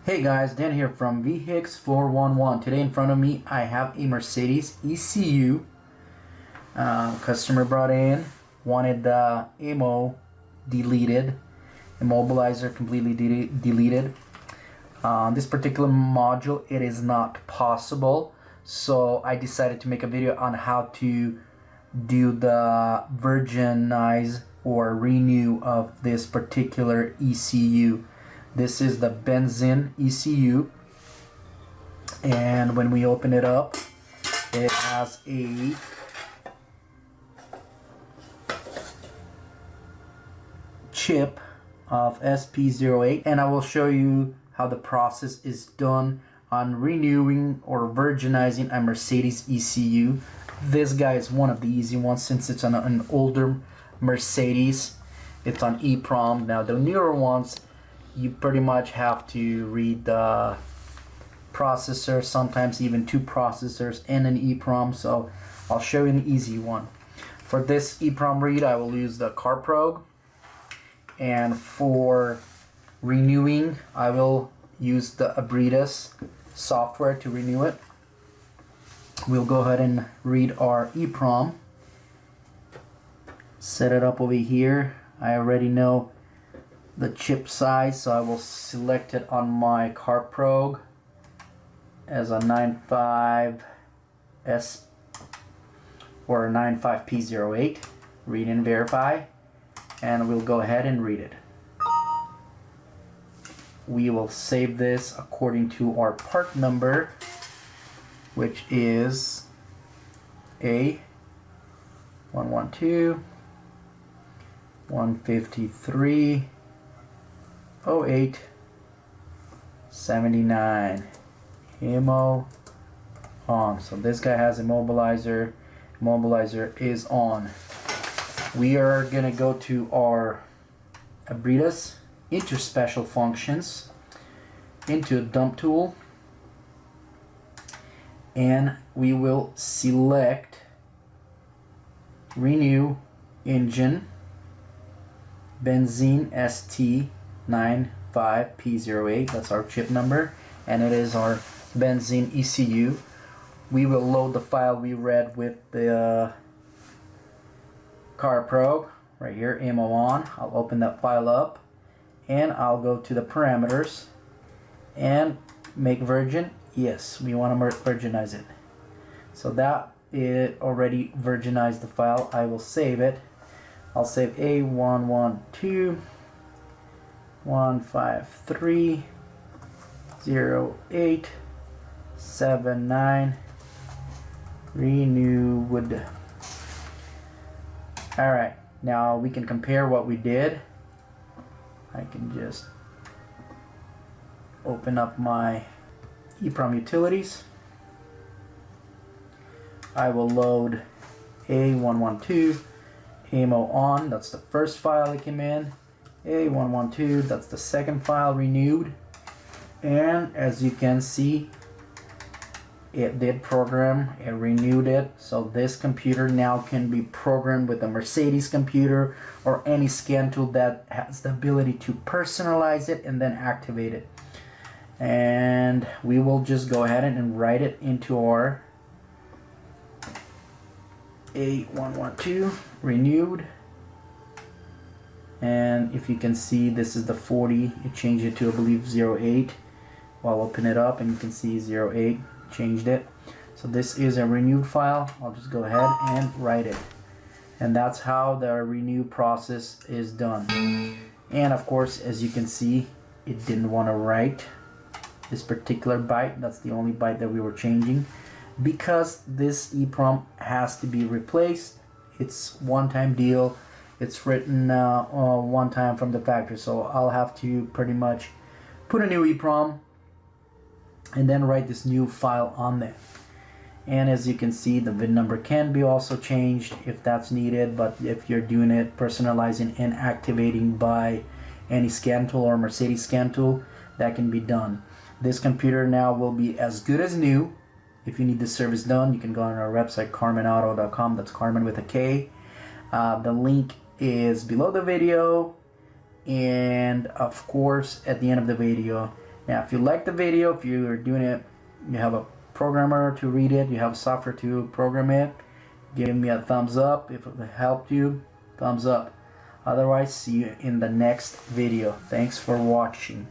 Hey guys, Dan here from VHIX411. Today in front of me I have a Mercedes ECU. Customer brought in, wanted the Immo deleted, immobilizer completely deleted. This particular module, it is not possible, so I decided to make a video on how to do the Virginize or renew of this particular ECU. This is the benzene ECU, and when we open it up, it has a chip of SP08, and I will show you how the process is done on renewing or virginizing a Mercedes ECU. This guy is one of the easy ones since it's on an older Mercedes. It's on EEPROM. Now the newer ones, you pretty much have to read the processor, sometimes even two processors and an EEPROM, so I'll show you an easy one. For this EEPROM read, I will use the CarPro, and for renewing, I will use the Virginized software to renew it. We'll go ahead and read our EEPROM, set it up over here. I already know the chip size, so I will select it on my CarPro as a 95S or 95P08. Read and verify, and we'll go ahead and read it. We will save this according to our part number, which is A112 153 08 79 Immo on. So this guy has immobilizer. Immobilizer is on. We are gonna go to our Virginized into special functions, into dump tool, and we will select renew engine benzene ST95P08. That's our chip number, and it is our benzene ECU. We will load the file we read with the CarPro right here, Immo on. I'll open that file up, and I'll go to the parameters and make virgin. Yes, we want to virginize it. So that it already virginized the file. I will save it. I'll save A112 153 08 79 renewed. Alright, now we can compare what we did. I can just open up my EEPROM utilities. I will load A112 Immo on. That's the first file that came in. A112, that's the second file renewed. And as you can see, it did program, it renewed it. So this computer now can be programmed with a Mercedes computer or any scan tool that has the ability to personalize it and then activate it. And we will just go ahead and write it into our A112 renewed. And if you can see, this is the 40. It changed it to, I believe, 08. I'll open it up and you can see 08 changed it. So this is a renewed file. I'll just go ahead and write it. And that's how the renew process is done. And of course, as you can see, it didn't want to write this particular byte. That's the only byte that we were changing, because this EEPROM has to be replaced. It's one-time deal. It's written one time from the factory, so I'll have to pretty much put a new EEPROM and then write this new file on there. And as you can see, the VIN number can be also changed if that's needed, but if you're doing it personalizing and activating by any scan tool or Mercedes scan tool, that can be done. This computer now will be as good as new. If you need this service done, you can go on our website, karmanauto.com. That's Karman with a K. The link is below the video, and of course at the end of the video Now if you like the video, if you're doing it, you have a programmer to read it, you have software to program it, give me a thumbs up. If it helped you, thumbs up. Otherwise, see you in the next video. Thanks for watching.